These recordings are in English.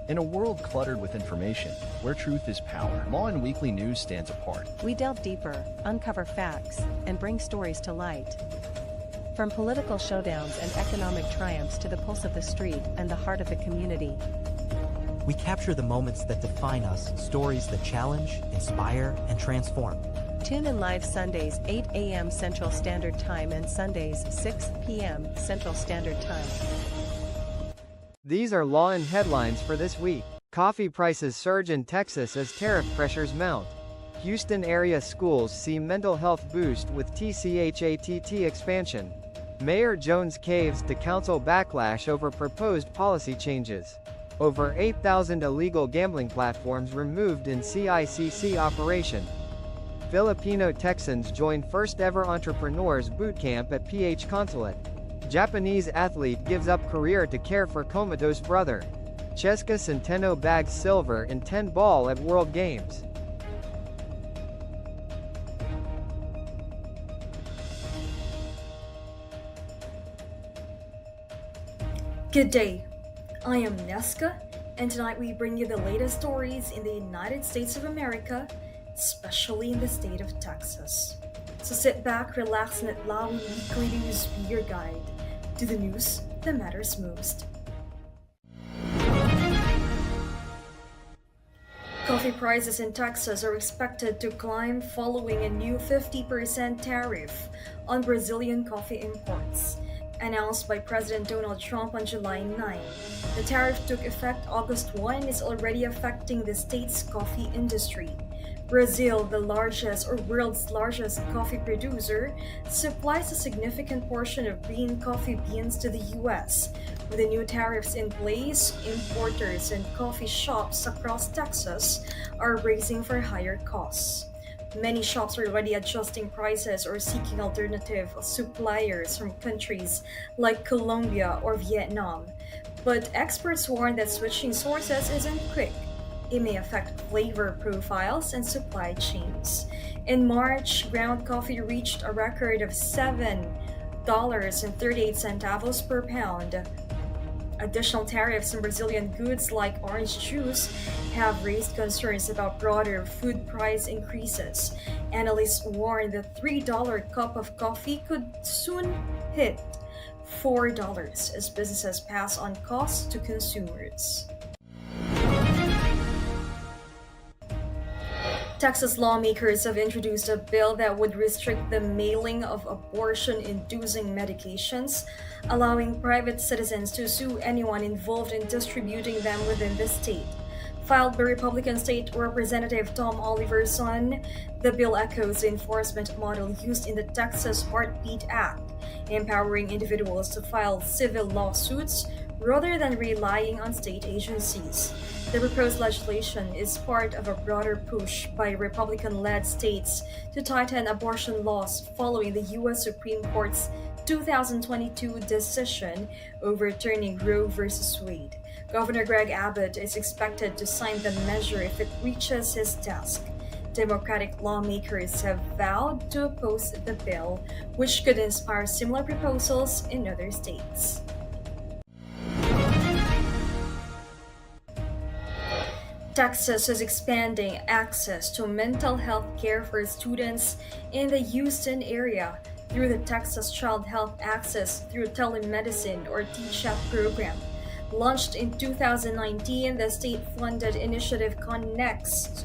In a world cluttered with information, where truth is power, Lawin Weekly News stands apart. We delve deeper, uncover facts, and bring stories to light. From political showdowns and economic triumphs to the pulse of the street and the heart of the community. We capture the moments that define us, stories that challenge, inspire, and transform. Tune in live Sundays 8 a.m. Central Standard Time and Sundays 6 p.m. Central Standard Time. These are Lawin headlines for this week. Coffee prices surge in Texas as tariff pressures mount. Houston area schools see mental health boost with TCHATT expansion. Mayor Jones caves to council backlash over proposed policy changes. Over 8,000 illegal gambling platforms removed in CICC operation. Filipino Texans join first ever entrepreneurs bootcamp at PH Consulate. Japanese athlete gives up career to care for comatose brother. Cheska Centeno bags silver in 10-ball at World Games. Good day, I am Neska, and tonight we bring you the latest stories in the United States of America, especially in the state of Texas. So sit back, relax, and let Lawin Weekly News be your guide to the news that matters most. Coffee prices in Texas are expected to climb following a new 50% tariff on Brazilian coffee imports, announced by President Donald Trump on July 9. The tariff took effect August 1 and is already affecting the state's coffee industry. Brazil, the largest or world's largest coffee producer, supplies a significant portion of green coffee beans to the U.S. With the new tariffs in place, importers and coffee shops across Texas are bracing for higher costs. Many shops are already adjusting prices or seeking alternative suppliers from countries like Colombia or Vietnam. But experts warn that switching sources isn't quick. It may affect flavor profiles and supply chains. In March, ground coffee reached a record of $7.38 per pound. Additional tariffs on Brazilian goods like orange juice have raised concerns about broader food price increases. Analysts warn the $3 cup of coffee could soon hit $4 as businesses pass on costs to consumers. Texas lawmakers have introduced a bill that would restrict the mailing of abortion-inducing medications, allowing private citizens to sue anyone involved in distributing them within the state. Filed by Republican State Representative Tom Oliver's son, the bill echoes the enforcement model used in the Texas Heartbeat Act, empowering individuals to file civil lawsuits rather than relying on state agencies. The proposed legislation is part of a broader push by Republican-led states to tighten abortion laws following the U.S. Supreme Court's 2022 decision overturning Roe v. Wade. Governor Greg Abbott is expected to sign the measure if it reaches his desk. Democratic lawmakers have vowed to oppose the bill, which could inspire similar proposals in other states. Texas is expanding access to mental health care for students in the Houston area through the Texas Child Health Access through Telemedicine or TCHAT program. Launched in 2019, the state-funded initiative connects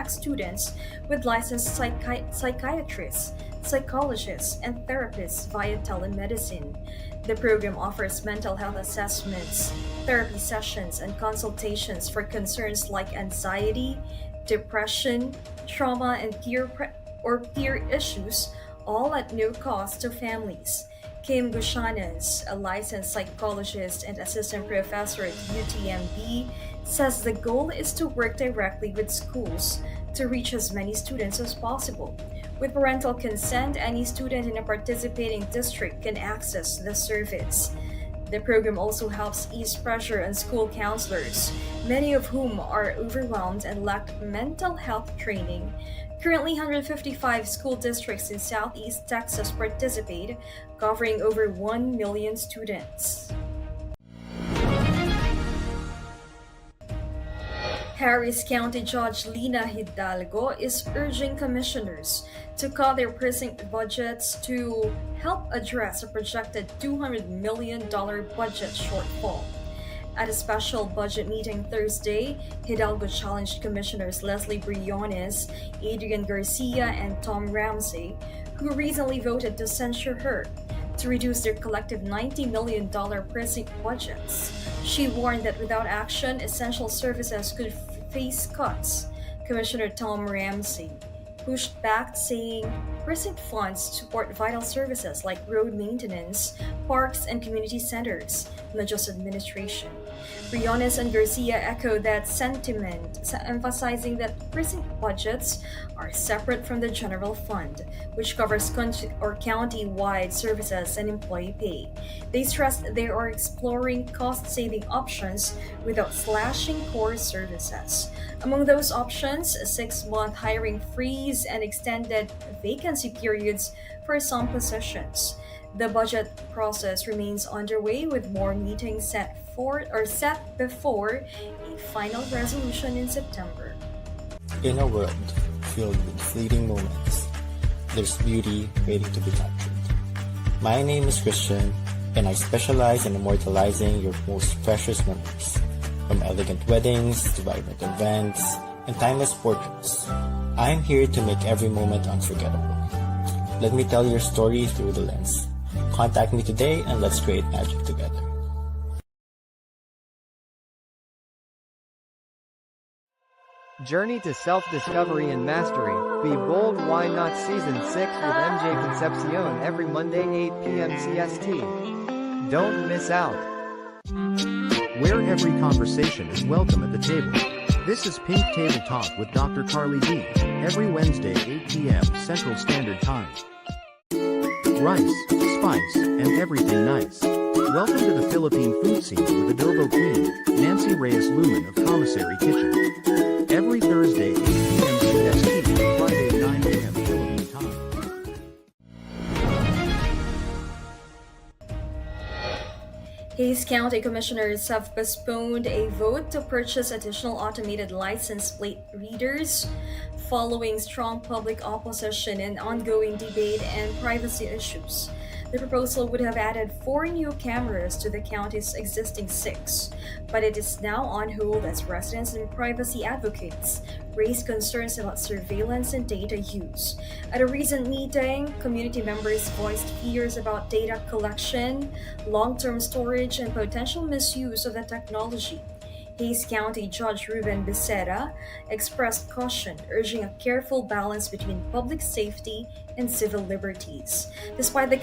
students with licensed psychiatrists, psychologists, and therapists via telemedicine. The program offers mental health assessments, therapy sessions, and consultations for concerns like anxiety, depression, trauma, and peer issues, all at no cost to families. Kim Gushanas, a licensed psychologist and assistant professor at UTMB, says the goal is to work directly with schools to reach as many students as possible. With parental consent, any student in a participating district can access the service. The program also helps ease pressure on school counselors, many of whom are overwhelmed and lack mental health training. Currently, 155 school districts in Southeast Texas participate, covering over 1 million students. Harris County Judge Lina Hidalgo is urging commissioners to cut their precinct budgets to help address a projected $200 million budget shortfall. At a special budget meeting Thursday, Hidalgo challenged Commissioners Leslie Briones, Adrian Garcia, and Tom Ramsey, who recently voted to censure her, to reduce their collective $90 million precinct budgets. She warned that without action, essential services could face cuts. Commissioner Tom Ramsey pushed back, saying precinct funds support vital services like road maintenance, parks, and community centers, not just administration. Briones and Garcia echoed that sentiment, emphasizing that precinct budgets are separate from the general fund, which covers county-wide services and employee pay. They stressed they are exploring cost-saving options without slashing core services. Among those options, a 6-month hiring freeze and extended vacancy periods for some positions. The budget process remains underway, with more meetings set before a final resolution in September. In a world filled with fleeting moments, there's beauty waiting to be captured. My name is Christian, and I specialize in immortalizing your most precious memories, from elegant weddings to vibrant events and timeless portraits. I'm here to make every moment unforgettable. Let me tell your story through the lens. Contact me today and let's create magic together. Journey to self-discovery and mastery. Be bold, why not? Season 6 with MJ Concepcion every Monday 8 p.m. CST. Don't miss out. Where every conversation is welcome at the table. This is Pink Table Talk with Dr. Carly D. Every Wednesday 8 p.m. Central Standard Time. Rice, spice, and everything nice. Welcome to the Philippine food scene with Adobo Queen, Nancy Reyes Lumen of Commissary Kitchen. Every Thursday 8 p.m. CST, Friday 9 a.m. Philippine time. Hays County Commissioners have postponed a vote to purchase additional automated license plate readers following strong public opposition and ongoing debate and privacy issues. The proposal would have added 4 new cameras to the county's existing 6, but it is now on hold as residents and privacy advocates raise concerns about surveillance and data use. At a recent meeting, community members voiced fears about data collection, long-term storage, and potential misuse of the technology. Hays County Judge Ruben Becerra expressed caution, urging a careful balance between public safety and civil liberties. Despite the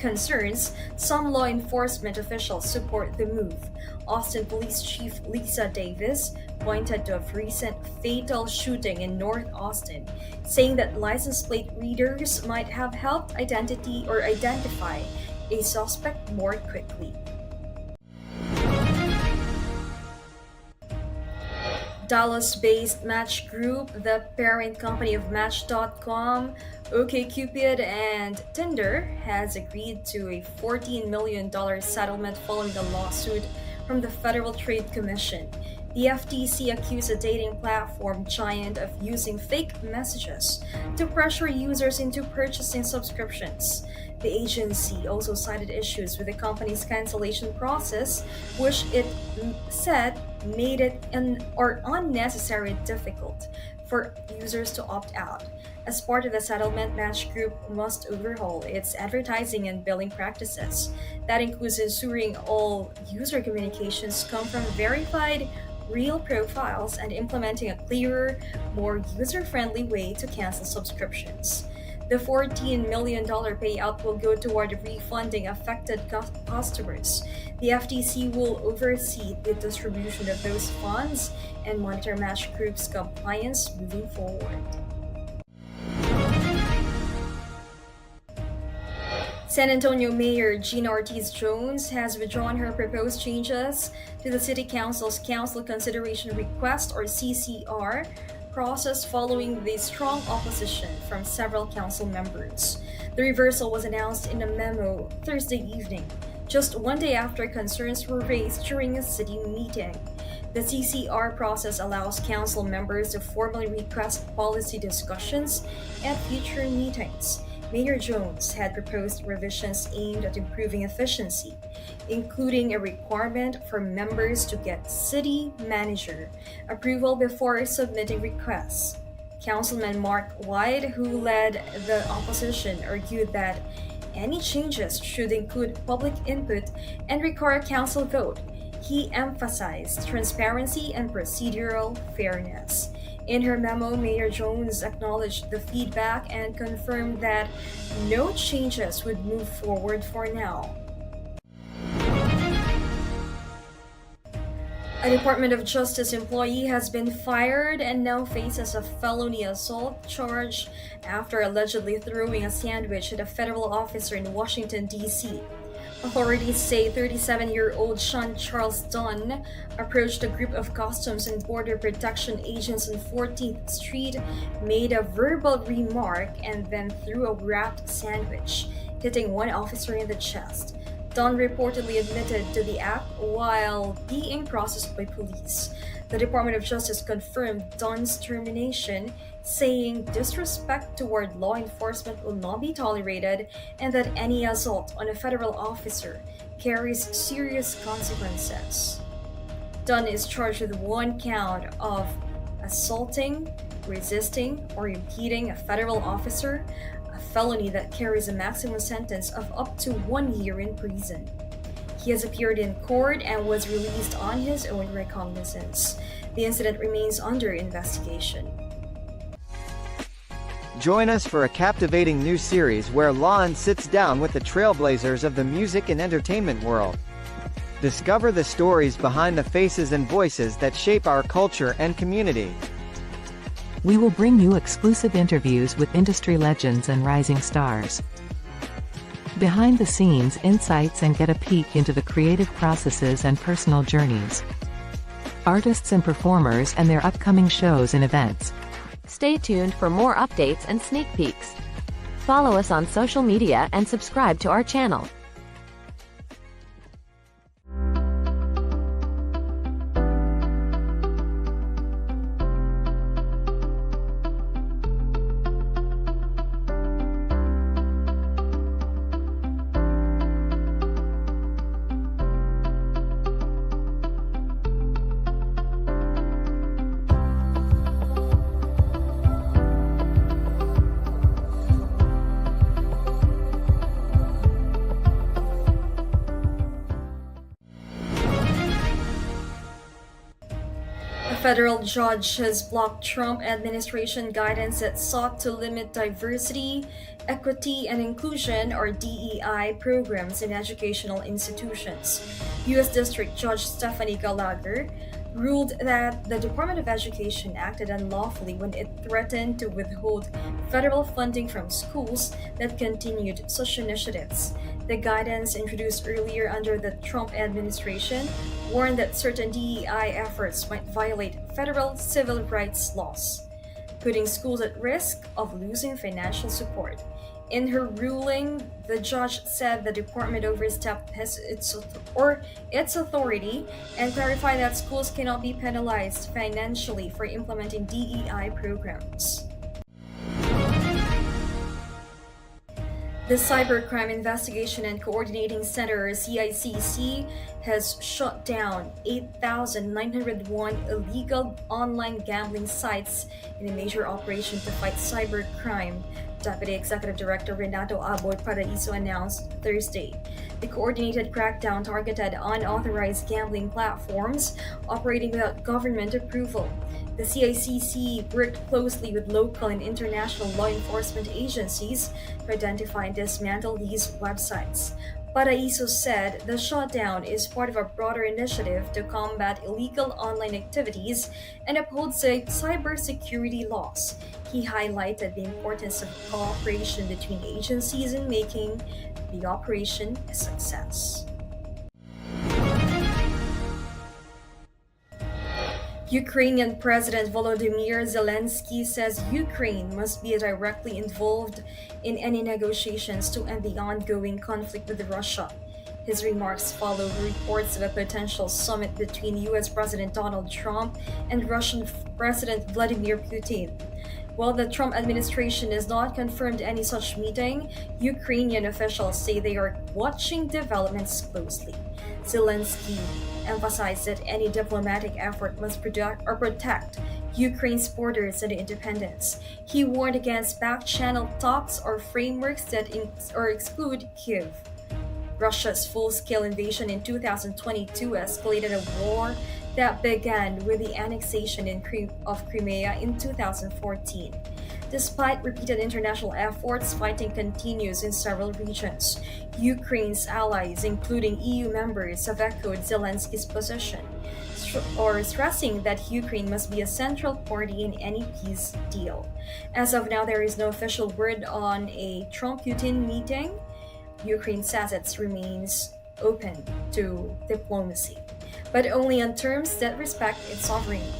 concerns, some law enforcement officials support the move. Austin Police Chief Lisa Davis pointed to a recent fatal shooting in North Austin, saying that license plate readers might have helped identify a suspect more quickly. Dallas-based Match Group, the parent company of Match.com, OkCupid, and Tinder, has agreed to a $14 million settlement following the lawsuit from the Federal Trade Commission. The FTC accused a dating platform giant of using fake messages to pressure users into purchasing subscriptions. The agency also cited issues with the company's cancellation process, which it said made it unnecessarily difficult for users to opt out. As part of the settlement, Match Group must overhaul its advertising and billing practices. That includes ensuring all user communications come from verified, real profiles and implementing a clearer, more user-friendly way to cancel subscriptions. The $14 million payout will go toward refunding affected customers. The FTC will oversee the distribution of those funds and monitor Match Group's compliance moving forward. San Antonio Mayor Gina Ortiz Jones has withdrawn her proposed changes to the City Council's Council Consideration Request, or CCR, process following the strong opposition from several council members. The reversal was announced in a memo Thursday evening, just one day after concerns were raised during a city meeting. The CCR process allows council members to formally request policy discussions at future meetings. Mayor Jones had proposed revisions aimed at improving efficiency, including a requirement for members to get city manager approval before submitting requests. Councilman Mark White, who led the opposition, argued that any changes should include public input and require a council vote. He emphasized transparency and procedural fairness. In her memo, Mayor Jones acknowledged the feedback and confirmed that no changes would move forward for now. A Department of Justice employee has been fired and now faces a felony assault charge after allegedly throwing a sandwich at a federal officer in Washington, D.C. Authorities say 37-year-old Sean Charles Dunn approached a group of Customs and Border Protection agents on 14th Street, made a verbal remark, and then threw a wrapped sandwich, hitting one officer in the chest. Dunn reportedly admitted to the act while being processed by police. The Department of Justice confirmed Dunn's termination, saying disrespect toward law enforcement will not be tolerated and that any assault on a federal officer carries serious consequences. Dunn is charged with one count of assaulting, resisting, or impeding a federal officer, a felony that carries a maximum sentence of up to 1 year in prison. He has appeared in court and was released on his own recognizance. The incident remains under investigation. Join us for a captivating new series where Lawin sits down with the trailblazers of the music and entertainment world. Discover the stories behind the faces and voices that shape our culture and community. We will bring you exclusive interviews with industry legends and rising stars. Behind the scenes insights and get a peek into the creative processes and personal journeys. Artists and performers and their upcoming shows and events. Stay tuned for more updates and sneak peeks. Follow us on social media and subscribe to our channel. A federal judge has blocked Trump administration guidance that sought to limit diversity, equity, and inclusion, or DEI, programs in educational institutions. U.S. District Judge Stephanie Gallagher ruled that the Department of Education acted unlawfully when it threatened to withhold federal funding from schools that continued such initiatives. The guidance introduced earlier under the Trump administration warned that certain DEI efforts might violate federal civil rights laws, putting schools at risk of losing financial support. In her ruling, the judge said the department overstepped its authority and clarified that schools cannot be penalized financially for implementing DEI programs. The Cybercrime Investigation and Coordinating Center, CICC, has shut down 8,901 illegal online gambling sites in a major operation to fight cybercrime, Deputy Executive Director Renato Aboy Paraiso announced Thursday. The coordinated crackdown targeted unauthorized gambling platforms operating without government approval. The CICC worked closely with local and international law enforcement agencies to identify and dismantle these websites. Paraiso said the shutdown is part of a broader initiative to combat illegal online activities and uphold cybersecurity laws. He highlighted the importance of cooperation between agencies in making the operation a success. Ukrainian President Volodymyr Zelensky says Ukraine must be directly involved in any negotiations to end the ongoing conflict with Russia. His remarks follow reports of a potential summit between US President Donald Trump and Russian President Vladimir Putin. While the Trump administration has not confirmed any such meeting, Ukrainian officials say they are watching developments closely. Zelensky emphasized that any diplomatic effort must protect Ukraine's borders and independence. He warned against back-channel talks or frameworks that exclude Kyiv. Russia's full-scale invasion in 2022 escalated a war that began with the annexation of Crimea in 2014. Despite repeated international efforts, fighting continues in several regions. Ukraine's allies, including EU members, have echoed Zelensky's position, stressing that Ukraine must be a central party in any peace deal. As of now, there is no official word on a Trump-Putin meeting. Ukraine says it remains open to diplomacy, but only on terms that respect its sovereignty.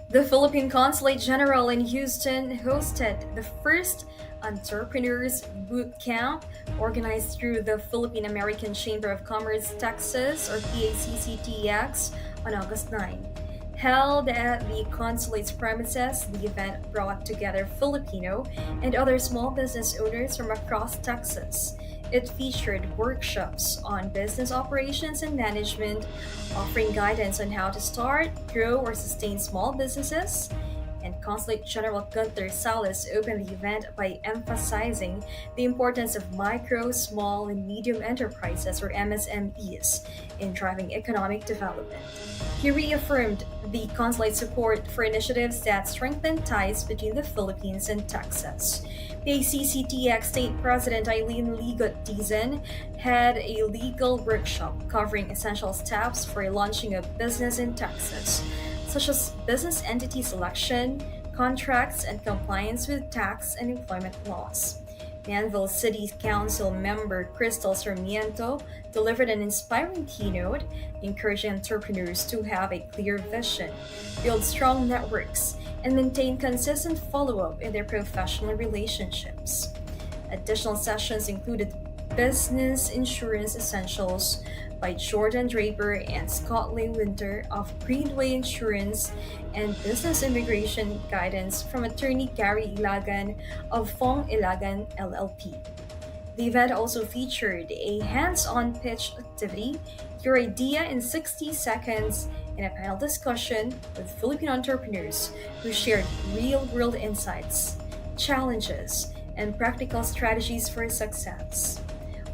The Philippine Consulate General in Houston hosted the first Entrepreneurs Boot Camp organized through the Philippine American Chamber of Commerce Texas, or PACCTX, on August 9. Held at the consulate's premises, the event brought together Filipino and other small business owners from across Texas. It featured workshops on business operations and management, offering guidance on how to start, grow, or sustain small businesses. And Consulate General Gunther Salas opened the event by emphasizing the importance of micro, small, and medium enterprises, or MSMEs, in driving economic development. He reaffirmed the consulate's support for initiatives that strengthen ties between the Philippines and Texas. PACCTX State President Eileen Ligot-Dizon had a legal workshop covering essential steps for launching a business in Texas, such as business entity selection, contracts, and compliance with tax and employment laws. Manville City Council member Crystal Sarmiento delivered an inspiring keynote, encouraging entrepreneurs to have a clear vision, build strong networks, and maintain consistent follow-up in their professional relationships. Additional sessions included Business Insurance Essentials by Jordan Draper and Scott Winter of Greenway Insurance, and Business Immigration Guidance from attorney Gary Ilagan of Fong Ilagan LLP. The event also featured a hands-on pitch activity, your idea in 60 seconds, and a panel discussion with Filipino entrepreneurs who shared real-world insights, challenges, and practical strategies for success.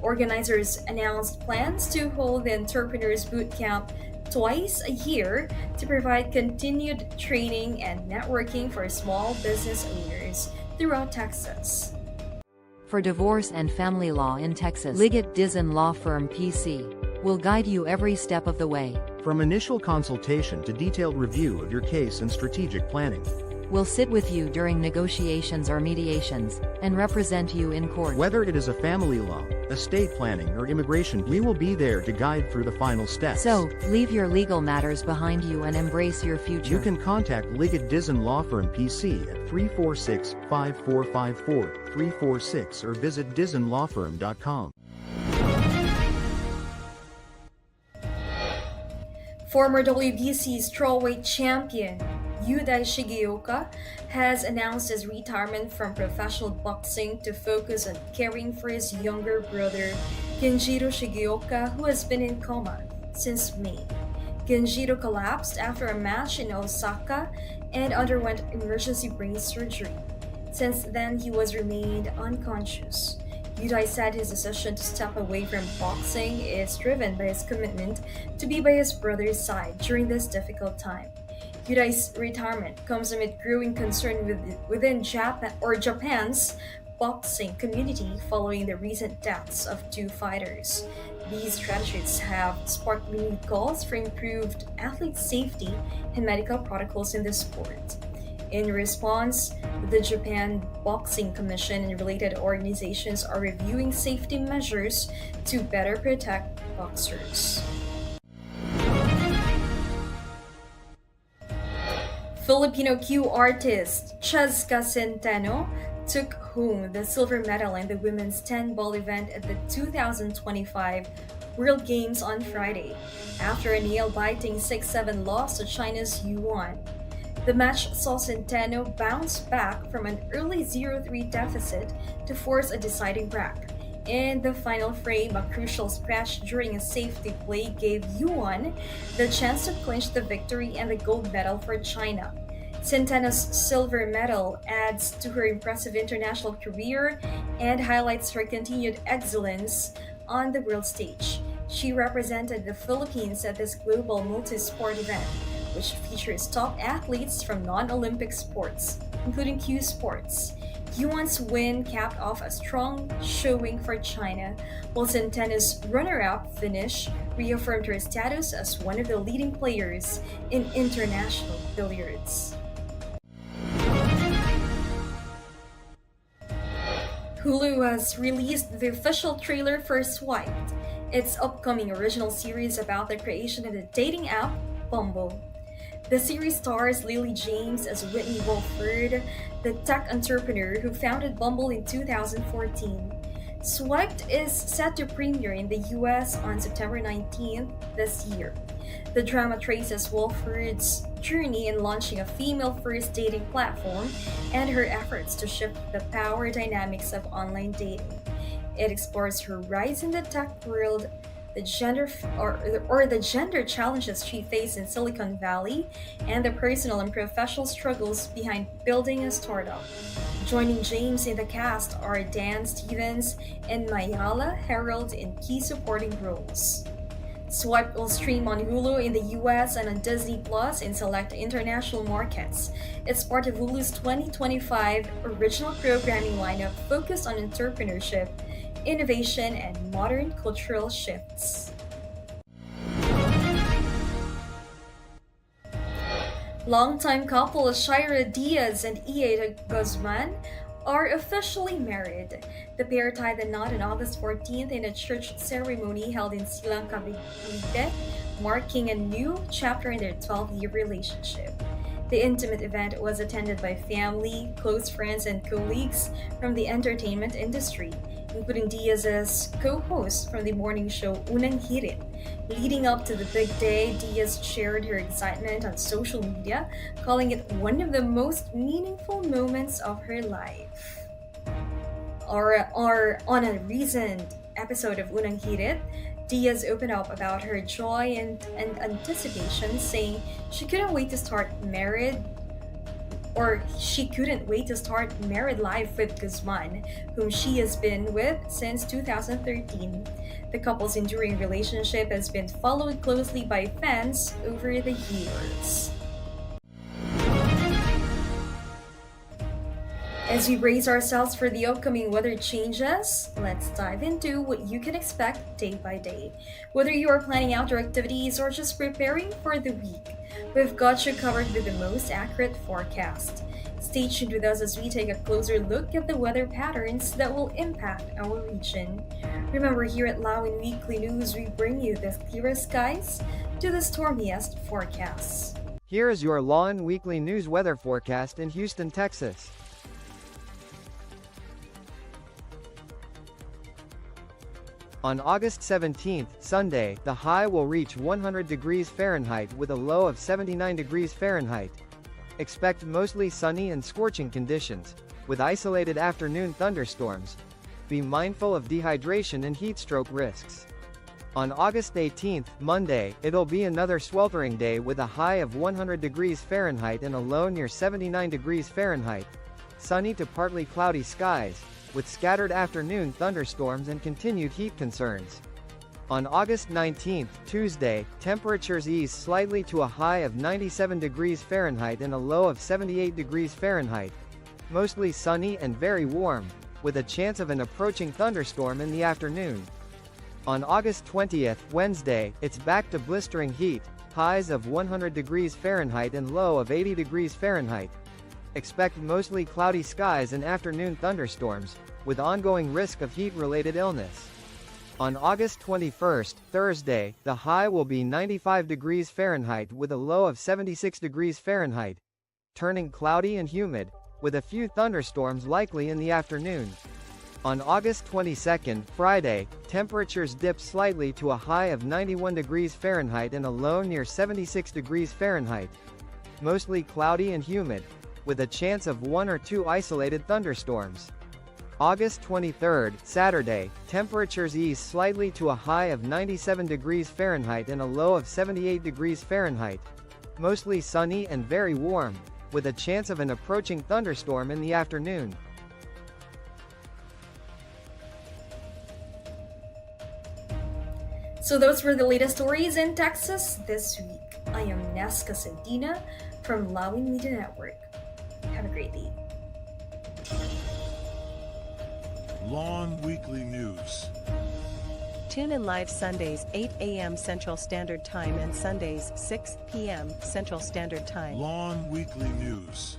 Organizers announced plans to hold the Entrepreneurs Boot Camp twice a year to provide continued training and networking for small business owners throughout Texas. For divorce and family law in Texas, Ligot-Dizon Law Firm PC will guide you every step of the way. From initial consultation to detailed review of your case and strategic planning. We'll sit with you during negotiations or mediations, and represent you in court. Whether it is a family law, estate planning, or immigration, we will be there to guide through the final steps. So, leave your legal matters behind you and embrace your future. You can contact Ligot-Dizon Law Firm PC at 346-5454-346 or visit dizonlawfirm.com. Former WBC strawweight champion Yudai Shigeoka has announced his retirement from professional boxing to focus on caring for his younger brother, Kenjiro Shigeoka, who has been in coma since May. Kenjiro collapsed after a match in Osaka and underwent emergency brain surgery. Since then, he was remained unconscious. Yudai said his decision to step away from boxing is driven by his commitment to be by his brother's side during this difficult time. Yudai's retirement comes amid growing concern within Japan's boxing community following the recent deaths of two fighters. These tragedies have sparked renewed calls for improved athlete safety and medical protocols in the sport. In response, the Japan Boxing Commission and related organizations are reviewing safety measures to better protect boxers. Filipino Q artist Chezka Centeno took home the silver medal in the women's 10-ball event at the 2025 World Games on Friday, after a nail-biting 6-7 loss to China's Yuan. The match saw Centeno bounce back from an early 0-3 deficit to force a deciding break. In the final frame, a crucial scratch during a safety play gave Yuan the chance to clinch the victory and the gold medal for China. Centeno's silver medal adds to her impressive international career and highlights her continued excellence on the world stage. She represented the Philippines at this global multi-sport event, which features top athletes from non-Olympic sports, including Q sports. Yuan's win capped off a strong showing for China, while Centeno's runner-up finish reaffirmed her status as one of the leading players in international billiards. Hulu has released the official trailer for Swiped, its upcoming original series about the creation of the dating app Bumble. The series stars Lily James as Whitney Wolford, the tech entrepreneur who founded Bumble in 2014. Swiped is set to premiere in the US on September 19th this year. The drama traces Wolford's journey in launching a female-first dating platform and her efforts to shift the power dynamics of online dating. It explores her rise in the tech world, the gender challenges she faced in Silicon Valley, and the personal and professional struggles behind building a startup. Joining James in the cast are Dan Stevens and Mayala Herald in key supporting roles. Swipe will stream on Hulu in the US and on Disney Plus in select international markets. It's part of Hulu's 2025 original programming lineup focused on entrepreneurship, innovation, and modern cultural shifts. Longtime couple Shira Diaz and Ieda Guzman are officially married. The pair tied the knot on August 14th in a church ceremony held in Silang, Cavite, marking a new chapter in their 12-year relationship. The intimate event was attended by family, close friends, and colleagues from the entertainment industry, including Diaz's co-host from the morning show Unang Hirit. Leading up to the big day, Diaz shared her excitement on social media, calling it one of the most meaningful moments of her life. On a recent episode of Unang Hirit, Diaz opened up about her joy and anticipation, saying she couldn't wait to start married life with Guzman, whom she has been with since 2013. The couple's enduring relationship has been followed closely by fans over the years. As we brace ourselves for the upcoming weather changes, let's dive into what you can expect day by day. Whether you are planning outdoor activities or just preparing for the week, we've got you covered with the most accurate forecast. Stay tuned with us as we take a closer look at the weather patterns that will impact our region. Remember, here at Lawin Weekly News, we bring you the clearest skies to the stormiest forecasts. Here is your Lawin Weekly News weather forecast in Houston, Texas. On August 17th, Sunday, the high will reach 100 degrees Fahrenheit with a low of 79 degrees Fahrenheit. Expect mostly sunny and scorching conditions, with isolated afternoon thunderstorms. Be mindful of dehydration and heat stroke risks. On August 18th, Monday, it'll be another sweltering day with a high of 100 degrees Fahrenheit and a low near 79 degrees Fahrenheit. Sunny to partly cloudy skies, with scattered afternoon thunderstorms and continued heat concerns. On August 19th, Tuesday, temperatures ease slightly to a high of 97 degrees Fahrenheit and a low of 78 degrees Fahrenheit. Mostly sunny and very warm, with a chance of an approaching thunderstorm in the afternoon. On August 20th, Wednesday, it's back to blistering heat, highs of 100 degrees Fahrenheit and low of 80 degrees Fahrenheit. Expect mostly cloudy skies and afternoon thunderstorms, with ongoing risk of heat-related illness. On August 21st, Thursday, the high will be 95 degrees Fahrenheit with a low of 76 degrees Fahrenheit. Turning cloudy and humid, with a few thunderstorms likely in the afternoon. On August 22, Friday, temperatures dip slightly to a high of 91 degrees Fahrenheit and a low near 76 degrees Fahrenheit. Mostly cloudy and humid, with a chance of 1 or 2 isolated thunderstorms. August 23, Saturday, temperatures ease slightly to a high of 97 degrees Fahrenheit and a low of 78 degrees Fahrenheit. Mostly sunny and very warm, with a chance of an approaching thunderstorm in the afternoon. So those were the latest stories in Texas this week. I am Nesca Santina from Lawin Media Network. Have a great day. Lawin Weekly News. Tune in live Sundays 8 a.m. Central Standard Time and Sundays 6 p.m. Central Standard Time. Lawin Weekly News.